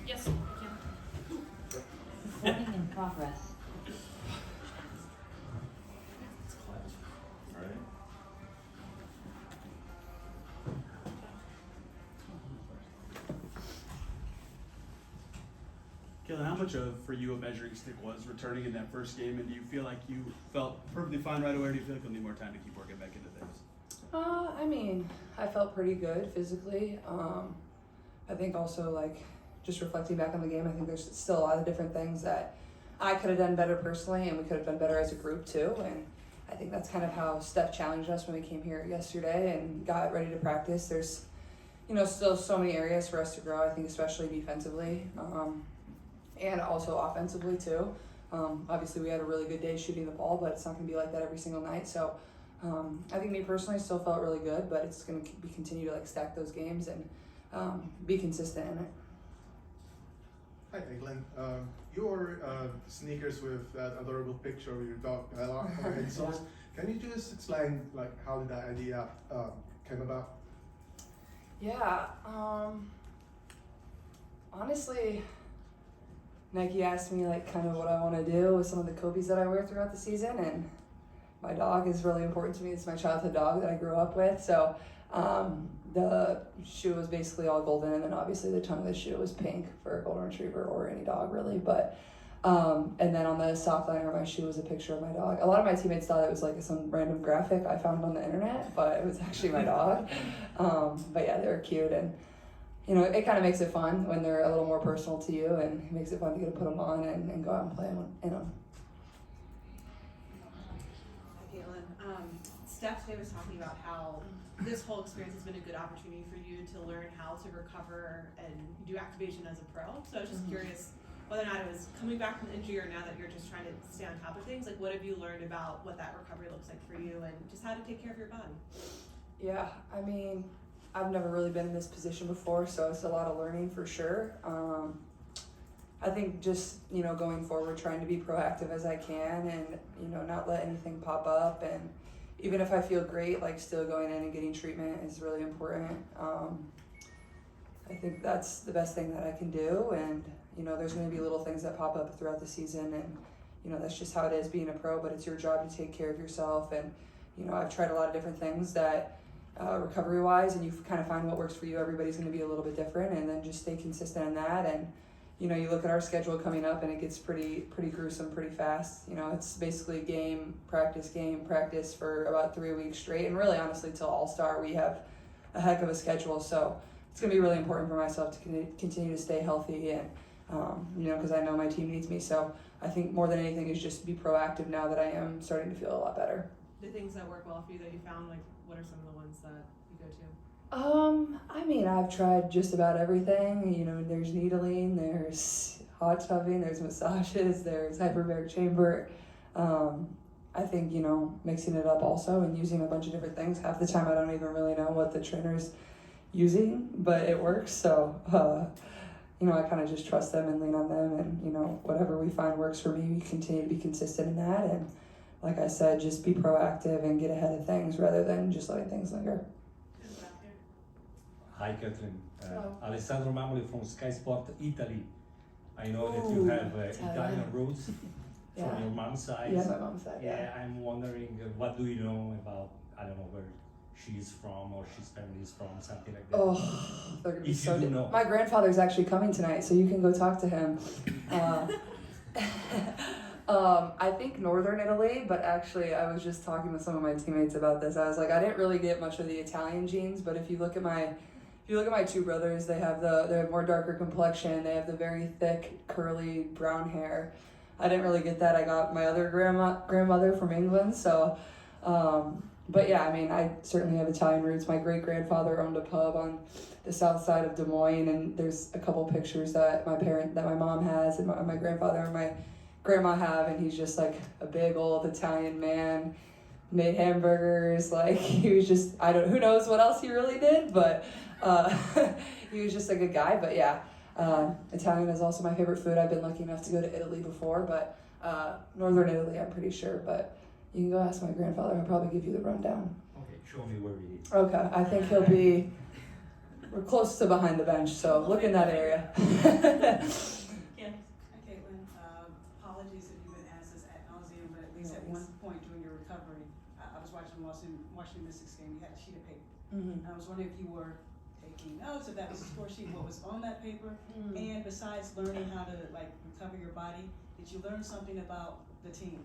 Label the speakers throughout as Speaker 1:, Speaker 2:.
Speaker 1: Yes, I can.
Speaker 2: Recording in progress.
Speaker 3: Kayla, how much for you a measuring stick was returning in that first game, and do you feel like you felt perfectly fine right away, or do you feel like you'll need more time to keep working back into things?
Speaker 4: I mean, I felt pretty good physically. I think also like just reflecting back on the game, I think there's still a lot of different things that I could have done better personally, and we could have done better as a group too. And I think that's kind of how Steph challenged us when we came here yesterday and got ready to practice. There's, still so many areas for us to grow. I think especially defensively, and also offensively too. Obviously, we had a really good day shooting the ball, but it's not going to be like that every single night. So. I think me personally still felt really good, but it's going to be continue to stack those games and be consistent in it.
Speaker 5: Hi, Glenn. Your sneakers with that adorable picture of your dog Bella on the insoles. Can you just explain how did that idea came about?
Speaker 4: Yeah. Honestly, Nike asked me kind of what I want to do with some of the Kobe's that I wear throughout the season, and my dog is really important to me. It's my childhood dog that I grew up with. So the shoe was basically all golden, and then obviously the tongue of the shoe was pink for a golden retriever or any dog really. But and then on the soft liner of my shoe was a picture of my dog. A lot of my teammates thought it was some random graphic I found on the internet, but it was actually my dog. But yeah, they were cute, and it kind of makes it fun when they're a little more personal to you, and it makes it fun to get to put them on and go out and play in them.
Speaker 1: Steph today was talking about how this whole experience has been a good opportunity for you to learn how to recover and do activation as a pro. So I was just curious whether or not it was coming back from the injury or now that you're just trying to stay on top of things. What have you learned about what that recovery looks like for you and just how to take care of your body?
Speaker 4: Yeah, I mean, I've never really been in this position before, so it's a lot of learning for sure. I think just, going forward, trying to be proactive as I can and, not let anything pop up. And even if I feel great, still going in and getting treatment is really important. I think that's the best thing that I can do. And, there's going to be little things that pop up throughout the season. And, that's just how it is being a pro, but it's your job to take care of yourself. And, I've tried a lot of different things that recovery-wise, and you kind of find what works for you. Everybody's going to be a little bit different, and then just stay consistent in that. And you look at our schedule coming up, and it gets pretty gruesome pretty fast. It's basically game, practice for about 3 weeks straight. And really, honestly, till All-Star, we have a heck of a schedule. So it's going to be really important for myself to continue to stay healthy and, because I know my team needs me. So I think more than anything is just to be proactive now that I am starting to feel a lot better.
Speaker 1: The things that work well for you that you found, what are some of the ones that you go to?
Speaker 4: I mean, I've tried just about everything. There's needling, there's hot tubbing, there's massages, there's hyperbaric chamber. I think, mixing it up also and using a bunch of different things. Half the time I don't even really know what the trainer's using, but it works. So, I kind of just trust them and lean on them, and, whatever we find works for me, we continue to be consistent in that. And like I said, just be proactive and get ahead of things rather than just letting things linger.
Speaker 6: Hi, Catherine. Alessandro Mamoli from Sky Sport Italy. I know that you have Italian roots from your mom's side.
Speaker 4: Yeah, my mom's side.
Speaker 6: Yeah, I'm wondering what do you know about, I don't know, where she's from or she's family is from, something like that.
Speaker 4: Oh, they're gonna be
Speaker 6: if
Speaker 4: so.
Speaker 6: you do know.
Speaker 4: My grandfather's actually coming tonight, so you can go talk to him. I think northern Italy, but actually I was just talking with some of my teammates about this. I was like, I didn't really get much of the Italian genes, but if you look at my two brothers, they have more darker complexion. They have the very thick, curly brown hair. I didn't really get that. I got my other grandmother from England. So, but yeah, I mean, I certainly have Italian roots. My great grandfather owned a pub on the south side of Des Moines, and there's a couple pictures that my mom has, and my grandfather and my grandma have, and he's just like a big old Italian man. Made hamburgers, he was just, who knows what else he really did, but he was just a good guy. But yeah, Italian is also my favorite food. I've been lucky enough to go to Italy before, but northern Italy, I'm pretty sure. But you can go ask my grandfather. He'll probably give you the rundown.
Speaker 6: Okay, show me where he is.
Speaker 4: Okay, I think he'll be we're close to behind the bench, so look in that area.
Speaker 7: Caitlin, apologies if you've been asked this ad nauseum, but at least at one point during your recovery, I was watching Washington Mystics game. You had a sheet of paper.
Speaker 4: Mm-hmm.
Speaker 7: I was wondering if you were taking notes, if that was a score sheet, what was on that paper, and besides learning how to like recover your body, did you learn something about the team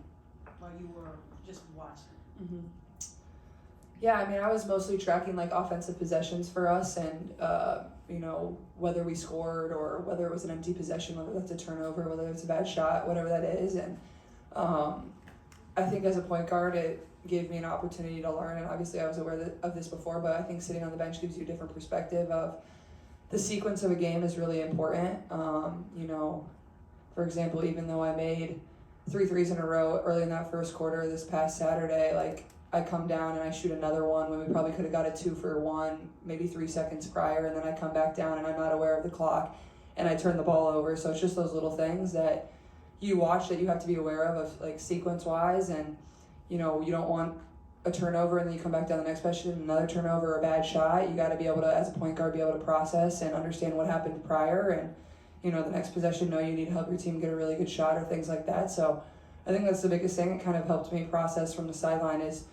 Speaker 7: while you were just watching?
Speaker 4: Mm-hmm. Yeah, I mean, I was mostly tracking like offensive possessions for us, and you know, whether we scored or whether it was an empty possession, whether that's a turnover, whether it's a bad shot, whatever that is. And I think as a point guard, it gave me an opportunity to learn. And obviously, I was aware of this before, but I think sitting on the bench gives you a different perspective of the sequence of a game is really important. You know, for example, even though I made 3 threes in a row early in that first quarter this past Saturday, like I come down and I shoot another one when we probably could have got a 2 for 1, maybe 3 seconds prior, and then I come back down and I'm not aware of the clock and I turn the ball over. So it's just those little things that you watch that you have to be aware of like sequence wise, and you know, you don't want a turnover and then you come back down the next possession, another turnover or a bad shot. You got to be able to, as a point guard, be able to process and understand what happened prior, and you know, the next possession, know you need to help your team get a really good shot or things like that. So I think that's the biggest thing. It kind of helped me process from the sideline is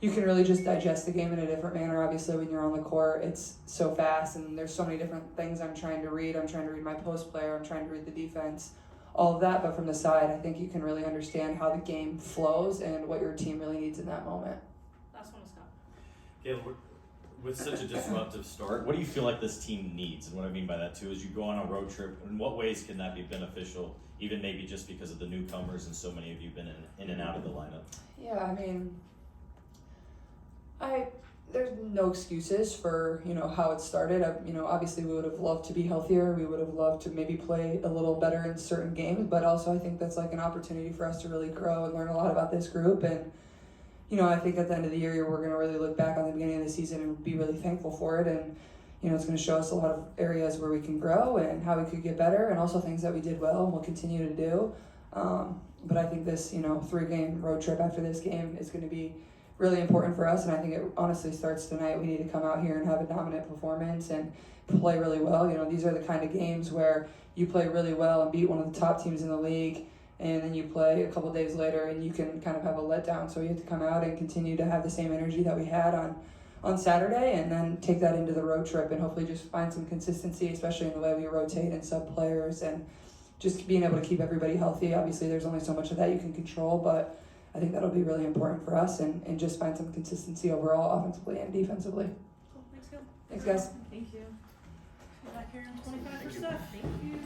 Speaker 4: you can really just digest the game in a different manner. Obviously, when you're on the court, it's so fast and there's so many different things I'm trying to read. I'm trying to read my post player. I'm trying to read the defense, all of that. But from the side, I think you can really understand how the game flows and what your team really needs in that moment.
Speaker 1: Last one, Scott.
Speaker 8: Caleb, with such a disruptive start, what do you feel like this team needs? And what I mean by that too is you go on a road trip. In what ways can that be beneficial? Even maybe just because of the newcomers and so many of you been in and out of the lineup.
Speaker 4: Yeah, I mean, there's no excuses for, you know, how it started. You know, obviously we would have loved to be healthier. We would have loved to maybe play a little better in certain games, but also I think that's like an opportunity for us to really grow and learn a lot about this group. And, you know, I think at the end of the year, we're going to really look back on the beginning of the season and be really thankful for it. And, you know, it's going to show us a lot of areas where we can grow and how we could get better, and also things that we did well and we'll continue to do. But I think this, you know, 3-game road trip after this game is going to be really important for us, and I think it honestly starts tonight. We need to come out here and have a dominant performance and play really well. You know, these are the kind of games where you play really well and beat one of the top teams in the league, and then you play a couple days later and you can kind of have a letdown. So we have to come out and continue to have the same energy that we had on Saturday, and then take that into the road trip and hopefully just find some consistency, especially in the way we rotate and sub players, and just being able to keep everybody healthy. Obviously, there's only so much of that you can control, but I think that'll be really important for us, and just find some consistency overall, offensively and defensively.
Speaker 1: Cool. Thanks, Gil.
Speaker 4: Thanks, guys.
Speaker 1: Thank you. Back here in 25 for stuff. Thank you.